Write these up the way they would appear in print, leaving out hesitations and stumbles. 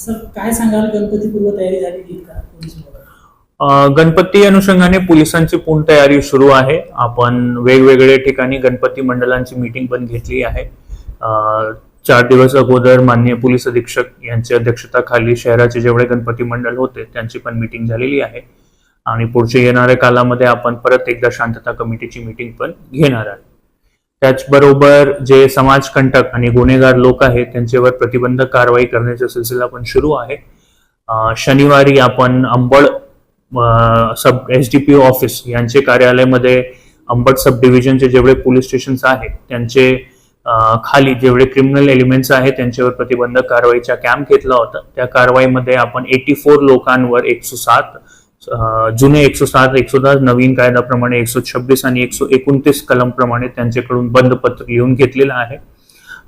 Sir काय सांगाल, गणपतीपूर्व तयारी झालेली का पोलीस? गणपती अनुषंगाने पोलिसांची पूर्ण तयारी सुरू आहे. आपण वेगवेगळ्या ठिकाणी गणपती मंडळांची मीटिंग पण घेतली आहे. 4 दिवस अगोदर माननीय पोलीस अधीक्षक यांच्या अध्यक्षताखाली शहराचे जेवढे गणपती मंडळ होते त्यांची पण मीटिंग झालेली आहे आणि पुढच्या येणाऱ्या कालामध्ये आपण परत एकदा शांतता कमिटीची मीटिंग पण घेणार आहे. त्याचबरोबर जे समाजकंटक आणि गुन्हेगार लोक आहेत त्यांच्यावर प्रतिबंधक कारवाई करण्याचा सिलसिला पण सुरू आहे. शनिवारी आपण अंबड सब SDPO ऑफिस यांचे कार्यालयामध्ये अंबड सब डिव्हिजनचे जेवढे पोलीस स्टेशन्स आहेत त्यांचे खाली जेवढे क्रिमिनल एलिमेंट्स आहेत त्यांच्यावर प्रतिबंधक कारवाईचा कॅम्प घेतला होता. त्या कारवाईमध्ये आपण 84 लोकांवर 107 जुने 107, 110 नवीन कायद्याप्रमाणे 126 आणि 129 कलम प्रमाणे त्यांच्याकडून बंधपत्र लिहून घेतलेला आहे.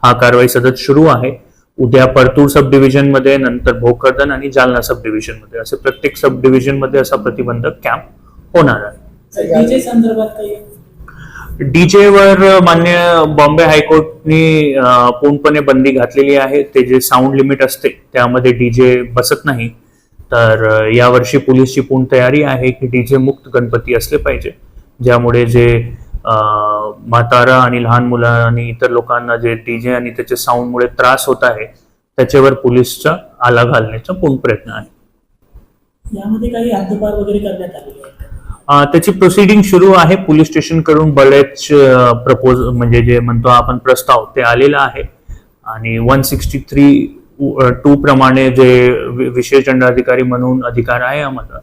हा कारवाई सतत सुरू आहे. उद्या परतूर सब डिव्हिजन मध्ये, नंतर भोकरदन आणि जालना सब डिव्हिजन मध्ये असे प्रत्येक सब डिव्हिजन मध्ये असा प्रतिबंधक कॅम्प होणार आहे. डीजे संदर्भात काही? डीजे वर मान्य बॉम्बे हायकोर्टने पूर्णपणे बंदी घातलेली आहे. ते जे साऊंड लिमिट असते त्यामध्ये डीजे बसत नाही. तर यावर्षी पोलीसची पूर्ण तयारी आहे की डीजे मुक्त गणपती असले पाहिजे, ज्यामुळे जे म्हातारा आणि लहान मुलं आणि इतर लोकांना जे डीजे आणि त्याच्या साऊंडमुळे त्रास होत आहे त्याच्यावर पोलीसचा आला घालण्याचा पूर्ण प्रयत्न आहे. यामध्ये काही हद्दपार वगैरे करण्यात आलेले आहे? त्याची प्रोसिडिंग सुरू आहे. पोलीस स्टेशन कडून बरेच म्हणजे जे म्हणतो आपण प्रस्ताव ते आलेला आहे आणि 163(2) प्रमाणे जे विशेष दंडाधिकारी म्हणून अधिकार आहे आम्हाला,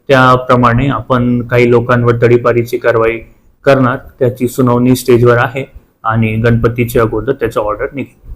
त्याप्रमाणे आपण काही लोकांवर तडीपारीची कारवाई करणार. त्याची सुनावणी स्टेजवर आहे आणि गणपतीच्या अगोदर त्याचा ऑर्डर निघेल.